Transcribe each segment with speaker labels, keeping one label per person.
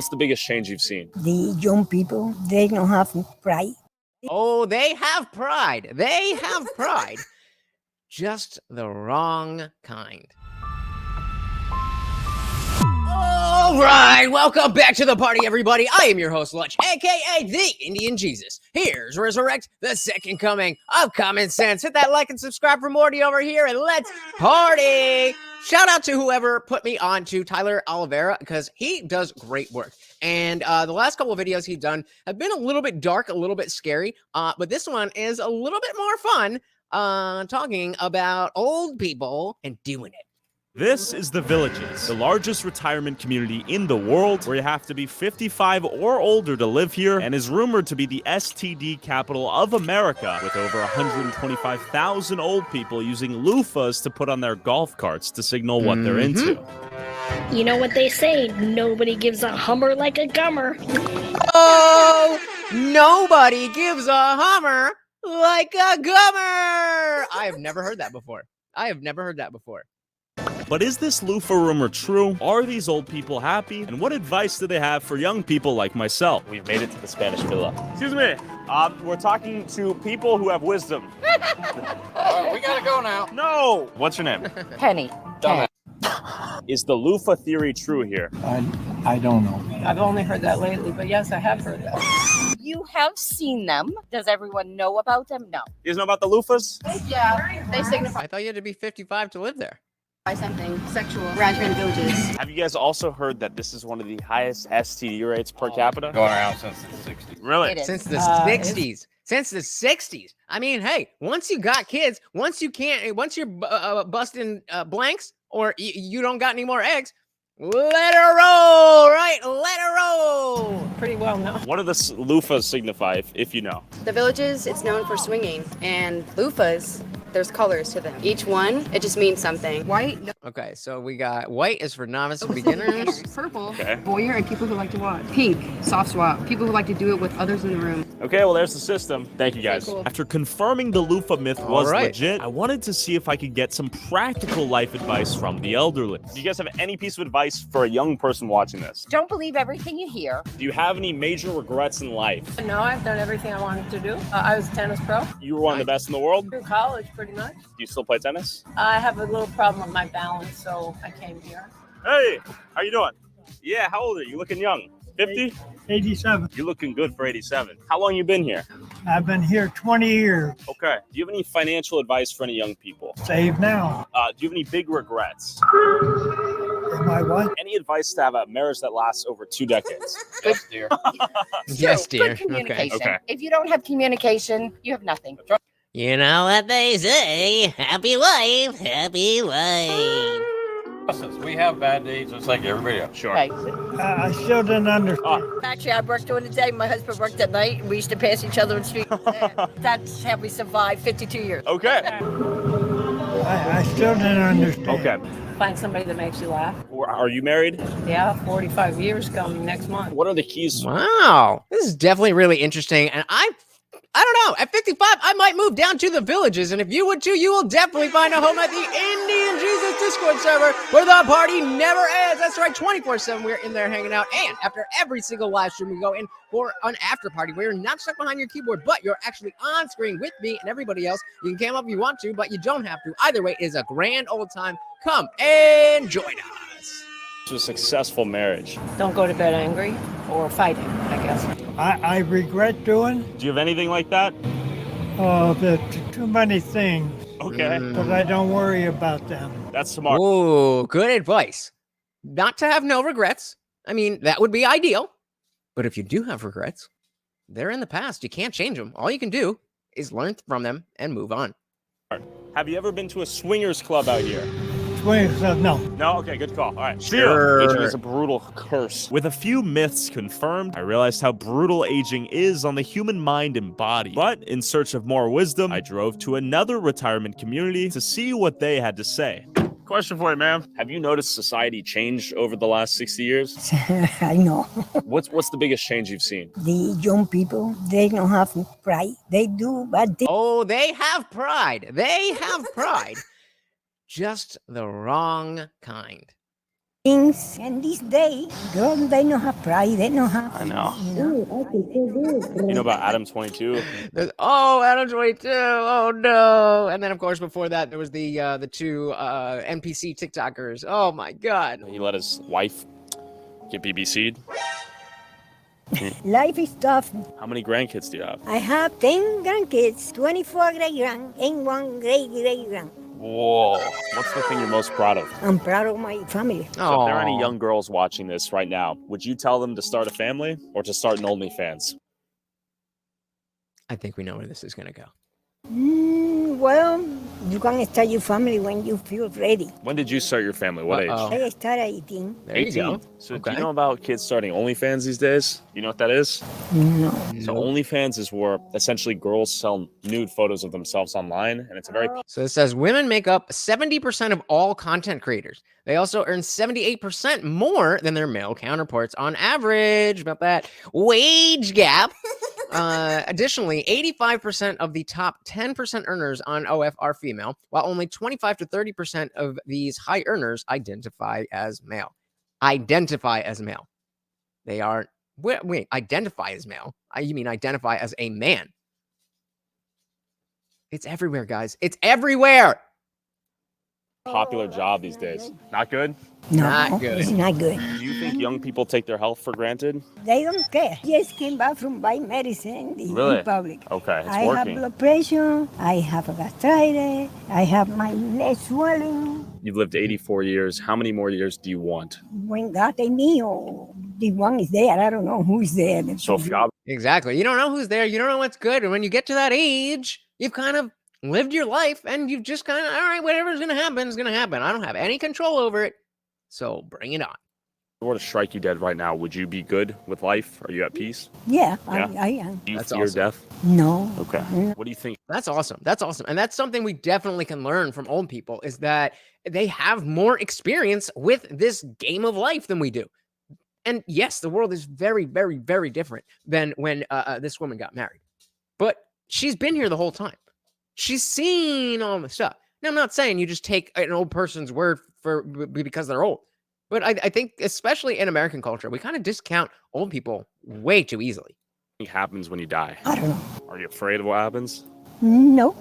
Speaker 1: What's the biggest change you've seen?
Speaker 2: The young people, they don't have pride.
Speaker 3: Oh, they have pride. They have pride. Just the wrong kind. All right, welcome back to the party, everybody. I am your host, Lunch, aka the Indian Jesus. Here's Resurrect, the second coming of common sense. Hit that like and subscribe for Morty over here, and let's party. Shout out to whoever put me on to Tyler Olivera, because he does great work. And the last couple of videos he's done have been a little bit dark, a little bit scary, but this one is a little bit more fun, talking about old people and doing it.
Speaker 4: This is The Villages, the largest retirement community in the world, where you have to be 55 or older to live here, and is rumored to be the STD capital of America, with over 125,000 old people using loofahs to put on their golf carts to signal what they're into.
Speaker 5: You know what they say, nobody gives a Hummer like a gummer.
Speaker 3: Oh, nobody gives a Hummer like a gummer. I have never heard that before.
Speaker 4: But is this loofah rumor true? Are these old people happy? And what advice do they have for young people like myself?
Speaker 1: We've made it to the Spanish Villa.
Speaker 4: Excuse me, we're talking to people who have wisdom.
Speaker 6: We gotta go now.
Speaker 4: No! What's your name?
Speaker 7: Penny.
Speaker 4: Is the loofah theory true here?
Speaker 8: I don't know.
Speaker 7: I've only heard that lately, but yes, I have heard that. You have seen them. Does everyone know about them? No.
Speaker 4: You guys know about the loofahs?
Speaker 9: Yeah, they signify
Speaker 3: I thought you had to be 55 to live there.
Speaker 9: something sexual. Ranchman villages.
Speaker 1: Have you guys also heard that this is one of the highest STD rates per capita?
Speaker 6: Going around since the 60s.
Speaker 4: Really?
Speaker 7: It is.
Speaker 3: Since the 60s. Since the 60s. I mean, hey, once you got kids, once you're busting blanks, or you don't got any more eggs, let her roll, right? Let her roll.
Speaker 7: Pretty well known.
Speaker 4: What do the loofahs signify, if you know?
Speaker 9: The villages, it's known for swinging. And loofahs, there's colors to them. Each one, it just means something. White,
Speaker 3: Okay, so we got white is for novice and beginners.
Speaker 9: purple,
Speaker 4: Okay.
Speaker 9: voyeur, and people who like to watch. Pink, soft swap, people who like to do it with others in the room.
Speaker 4: Okay, well, there's the system. Thank you, guys.
Speaker 9: Cool.
Speaker 4: After confirming the loofah myth was
Speaker 3: All right.
Speaker 4: legit, I wanted to see if I could get some practical life advice from the elderly. Do you guys have any piece of advice for a young person watching this?
Speaker 7: Don't believe everything you hear.
Speaker 4: Do you have any major regrets in life?
Speaker 7: No, I've done everything I wanted to do. I was a tennis pro
Speaker 4: You were one of the best in the world? Do
Speaker 7: through college, pretty much.
Speaker 4: you still play tennis?
Speaker 7: I have a little problem with my balance, so I came here.
Speaker 4: Hey, how you doing? Yeah, how old are you? You looking young. 50?
Speaker 8: 87.
Speaker 4: You're looking good for 87. How long you been here?
Speaker 8: I've been here 20 years.
Speaker 4: Okay. Do you have any financial advice for any young people?
Speaker 8: Save now.
Speaker 4: Do you have any big regrets?
Speaker 8: Am I what?
Speaker 4: Any advice to have a marriage that lasts over 2 decades?
Speaker 6: Yes, dear.
Speaker 3: Yes,
Speaker 7: True,
Speaker 3: dear.
Speaker 7: Good communication.
Speaker 4: Okay.
Speaker 7: If you don't have communication, you have nothing.
Speaker 3: You know what they say, happy wife, happy life.
Speaker 6: We have bad days just like everybody else.
Speaker 4: Sure.
Speaker 7: Right.
Speaker 8: I still didn't understand.
Speaker 7: Actually, I worked during the day. My husband worked at night. We used to pass each other in the street. That's how we survived 52 years.
Speaker 4: Okay.
Speaker 8: I still didn't understand.
Speaker 4: Okay.
Speaker 7: Find somebody that makes you laugh.
Speaker 4: Are you married?
Speaker 7: Yeah, 45 years coming next month.
Speaker 4: What are the keys?
Speaker 3: Wow, this is definitely really interesting, and I don't know. At 55, I might move down to the villages, and if you would too, you will definitely find a home at the Indian Jesus Discord server, where the party never ends. That's right, 24/7. We're in there hanging out, and after every single live stream, we go in for an after party where you're not stuck behind your keyboard, but you're actually on screen with me and everybody else. You can come up if you want to, but you don't have to. Either way, it is a grand old time. Come and join us.
Speaker 4: To a successful marriage.
Speaker 7: Don't go to bed angry or fighting, I guess.
Speaker 8: I regret doing
Speaker 4: Do you have anything like that?
Speaker 8: too many things,
Speaker 4: Okay.
Speaker 8: but I don't worry about them.
Speaker 4: That's smart.
Speaker 3: Oh, good advice. Not to have no regrets. I mean, that would be ideal. But if you do have regrets, they're in the past. You can't change them. All you can do is learn from them and move on.
Speaker 4: Have you ever been to a swingers club out here?
Speaker 8: No.
Speaker 4: No? Okay, good call. All right.
Speaker 3: Sure.
Speaker 4: Aging is a brutal curse. With a few myths confirmed, I realized how brutal aging is on the human mind and body. But in search of more wisdom, I drove to another retirement community to see what they had to say. Question for you, ma'am. Have you noticed society change over the last 60 years?
Speaker 2: I know.
Speaker 1: What's the biggest change you've seen?
Speaker 2: The young people, they don't have pride. They do, but they
Speaker 3: Oh, they have pride. They have pride. Just the wrong kind.
Speaker 2: things. And these days, girls, they don't have pride. They don't have.
Speaker 1: I know.
Speaker 2: You
Speaker 1: You know about Adam 22?
Speaker 3: Oh, Adam 22. Oh no. And then of course before that there was the two NPC TikTokers. Oh my god.
Speaker 1: He let his wife get BBC'd.
Speaker 2: Life is tough.
Speaker 1: How many grandkids do you have?
Speaker 2: I have 10 grandkids, 24 great-grand, and 1 great-great-grand.
Speaker 1: Whoa. What's the thing you're most proud of?
Speaker 2: I'm proud of my family.
Speaker 1: So if there are any young girls watching this right now, would you tell them to start a family or to start an OnlyFans?
Speaker 3: I think we know where this is gonna go.
Speaker 2: Well, you can start your family when you feel ready.
Speaker 1: When did you start your family? What age?
Speaker 2: I started at 18.
Speaker 3: There you go.
Speaker 1: So do you know about kids starting OnlyFans these days? You know what that is?
Speaker 2: No.
Speaker 1: So OnlyFans is where essentially girls sell nude photos of themselves online, and it's a very
Speaker 3: So it says women make up 70% of all content creators. They also earn 78% more than their male counterparts on average. About that wage gap. Additionally, 85% of the top 10% earners on OF are female, while only 25 to 30% of these high earners identify as male. Identify as male. They aren't. Wait, identify as male. You mean identify as a man? It's everywhere, guys. It's everywhere.
Speaker 1: popular job these days. Not good?
Speaker 2: No,
Speaker 3: Not good.
Speaker 2: it's not good.
Speaker 1: Do you think young people take their health for granted?
Speaker 2: They don't care. Just came back from buying medicine in public.
Speaker 1: Okay, it's
Speaker 2: I have
Speaker 1: working.
Speaker 2: blood pressure. I have a gastritis. I have my leg swelling.
Speaker 1: You've lived 84 years. How many more years do you want?
Speaker 2: When God take me, or the one is there, I don't know who is there.
Speaker 1: So if God,
Speaker 3: Exactly. You don't know who's there. You don't know what's good. And when you get to that age, you've kind of lived your life and you've just kind of, all right, whatever's going to happen is going to happen. I don't have any control over it. So bring it on.
Speaker 1: if I were to strike you dead right now, would you be good with life? Are you at peace?
Speaker 2: Yeah,
Speaker 1: Yeah.
Speaker 2: I am.
Speaker 1: Do you
Speaker 3: That's
Speaker 1: fear
Speaker 3: awesome.
Speaker 1: death?
Speaker 2: No.
Speaker 1: Okay. What do you think?
Speaker 3: That's awesome. That's awesome. And that's something we definitely can learn from old people is that they have more experience with this game of life than we do. And yes, the world is very, very, very different than when this woman got married. But she's been here the whole time. She's seen all the stuff. Now, I'm not saying you just take an old person's word for because they're old. But I think, especially in American culture, we kind of discount old people way too easily.
Speaker 1: What happens when you die?
Speaker 2: I don't know.
Speaker 1: Are you afraid of what happens?
Speaker 2: No.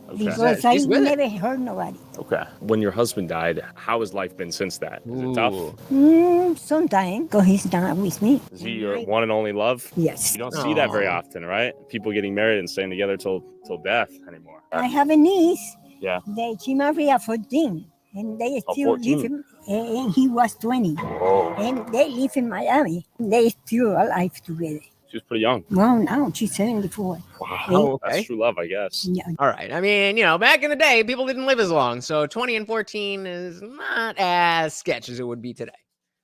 Speaker 1: Okay.
Speaker 2: Because I
Speaker 3: She's with it.
Speaker 2: never hurt nobody.
Speaker 1: Okay. When your husband died, how has life been since that? Is it tough?
Speaker 2: Sometimes, because he's not with me.
Speaker 1: Is he your one and only love?
Speaker 2: Yes.
Speaker 1: You don't see that very
Speaker 3: Aw.
Speaker 1: often, right? People getting married and staying together till death anymore.
Speaker 2: I have a niece.
Speaker 1: Yeah.
Speaker 2: She married at 14. And they still
Speaker 1: 14.
Speaker 2: live in, and he was 20.
Speaker 1: Whoa.
Speaker 2: And they live in Miami. They still alive together.
Speaker 1: She was pretty young.
Speaker 2: Well, now she's 74.
Speaker 1: Wow.
Speaker 3: Oh, okay.
Speaker 1: That's true love, I guess.
Speaker 2: Yeah.
Speaker 3: All right. I mean, you know, back in the day, people didn't live as long. So 20 and 14 is not as sketch as it would be today.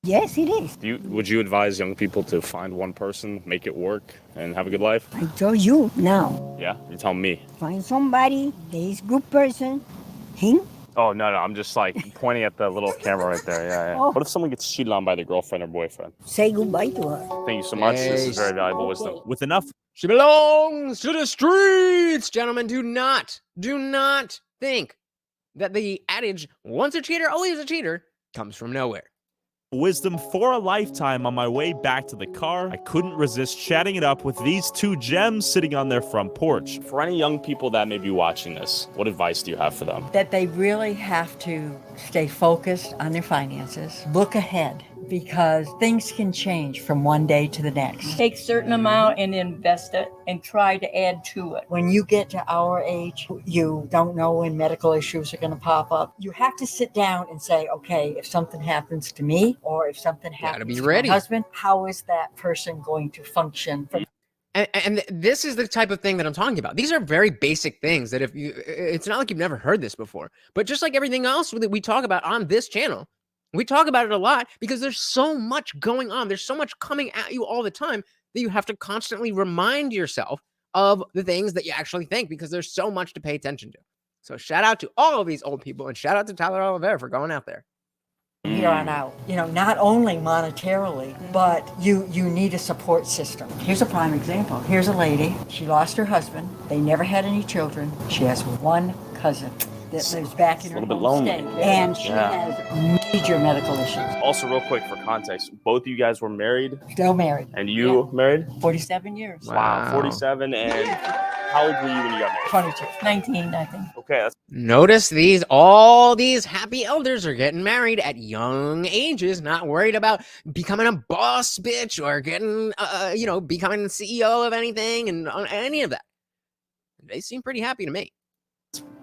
Speaker 2: Yes, it is.
Speaker 1: Would you advise young people to find one person, make it work, and have a good life?
Speaker 2: I told you now.
Speaker 1: Yeah? You tell me.
Speaker 2: Find somebody that is good person. Him.
Speaker 1: Oh, no, I'm just like pointing at the little camera right there. Yeah, yeah.
Speaker 2: Oh.
Speaker 1: What if someone gets cheated on by their girlfriend or boyfriend?
Speaker 2: Say goodbye to her.
Speaker 1: Thank you so much. This is very valuable
Speaker 2: Yes.
Speaker 1: wisdom.
Speaker 4: With enough
Speaker 3: She belongs to the streets. Gentlemen, do not think that the adage, once a cheater, always a cheater, comes from nowhere.
Speaker 4: wisdom for a lifetime, on my way back to the car, I couldn't resist chatting it up with these two gems sitting on their front porch.
Speaker 1: For any young people that may be watching this, what advice do you have for them?
Speaker 10: That they really have to stay focused on their finances, look ahead, because things can change from one day to the next.
Speaker 11: Take a certain amount and invest it and try to add to it.
Speaker 10: When you get to our age, you don't know when medical issues are going to pop up. You have to sit down and say, okay, if something happens to me or if something happens
Speaker 3: be
Speaker 10: to
Speaker 3: ready.
Speaker 10: my husband, how is that person going to function?
Speaker 3: And this is the type of thing that I'm talking about. These are very basic things that it's not like you've never heard this before. But just like everything else that we talk about on this channel, we talk about it a lot because there's so much going on. There's so much coming at you all the time that you have to constantly remind yourself of the things that you actually think because there's so much to pay attention to. So shout out to all of these old people and shout out to Tyler Olivera for going out there.
Speaker 10: Here on out. You know, not only monetarily, but you need a support system. Here's a prime example. Here's a lady. She lost her husband. They never had any children. She has one cousin. that lives back in her
Speaker 1: a little bit
Speaker 10: home
Speaker 1: lonely.
Speaker 10: state, and she
Speaker 1: Yeah.
Speaker 10: has major medical issues.
Speaker 1: Also, real quick for context, both of you guys were married,
Speaker 10: Still married.
Speaker 1: and you married?
Speaker 11: 47 years.
Speaker 1: Wow, 47. And how old were you when you got married?
Speaker 10: 22.
Speaker 11: 19, I think.
Speaker 1: Okay, that's
Speaker 3: Notice all these happy elders are getting married at young ages, not worried about becoming a boss bitch or getting, becoming the CEO of anything and any of that. They seem pretty happy to me.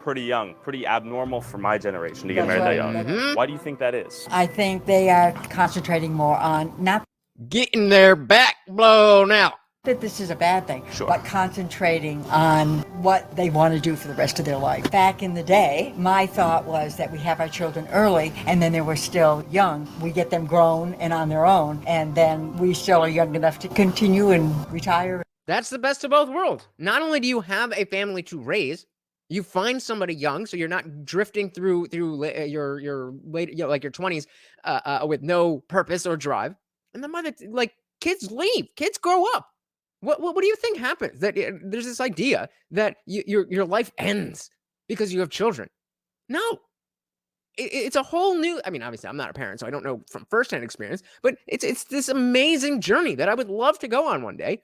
Speaker 1: pretty young, pretty abnormal for my generation to get
Speaker 10: That's
Speaker 1: married
Speaker 10: right.
Speaker 1: that young. Why do you think that is?
Speaker 10: I think they are concentrating more on not
Speaker 3: getting their back blown out.
Speaker 10: that this is a bad thing,
Speaker 1: Sure.
Speaker 10: but concentrating on what they want to do for the rest of their life. Back in the day, my thought was that we have our children early, and then they were still young. We get them grown and on their own, and then we still are young enough to continue and retire.
Speaker 3: That's the best of both worlds. Not only do you have a family to raise, you find somebody young, so you're not drifting through your late, like your 20s, with no purpose or drive. And then by the kids leave, kids grow up. What do you think happens? That there's this idea that your life ends because you have children. No, it's a whole new. I mean, obviously, I'm not a parent, so I don't know from firsthand experience. But it's this amazing journey that I would love to go on one day.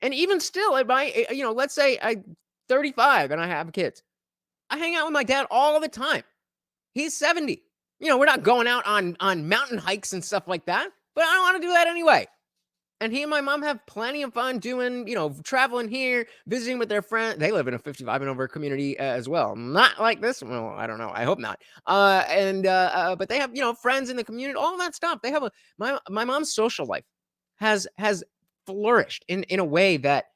Speaker 3: And even still, at my, let's say I'm 35 and I have kids, I hang out with my dad all the time. He's 70. We're not going out on mountain hikes and stuff like that, but I don't want to do that anyway. And he and my mom have plenty of fun doing, traveling here, visiting with their friends. They live in a 55 and over community as well. Not like this. Well, I don't know. I hope not. But they have, friends in the community, all that stuff. They have my mom's social life has flourished in a way that,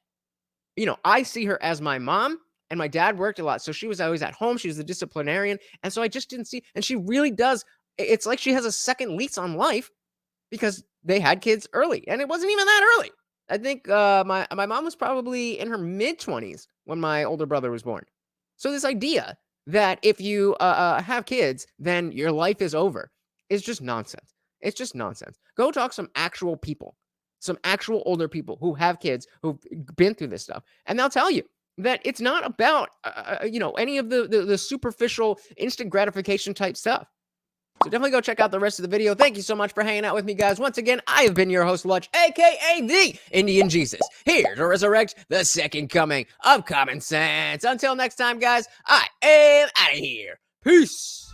Speaker 3: I see her as my mom, and my dad worked a lot. So she was always at home. She was the disciplinarian. And so I just didn't see, and she really does. It's like she has a second lease on life because they had kids early, and it wasn't even that early. I think my mom was probably in her mid-20s when my older brother was born. So this idea that if you have kids, then your life is over is just nonsense. It's just nonsense. Go talk to some actual people, some actual older people who have kids who've been through this stuff, and they'll tell you that it's not about any of the superficial instant gratification type stuff. So definitely go check out the rest of the video. Thank you so much for hanging out with me, guys. Once again, I have been your host, Lutch, aka the Indian Jesus, here to resurrect the second coming of common sense. Until next time, guys, I am out of here. Peace.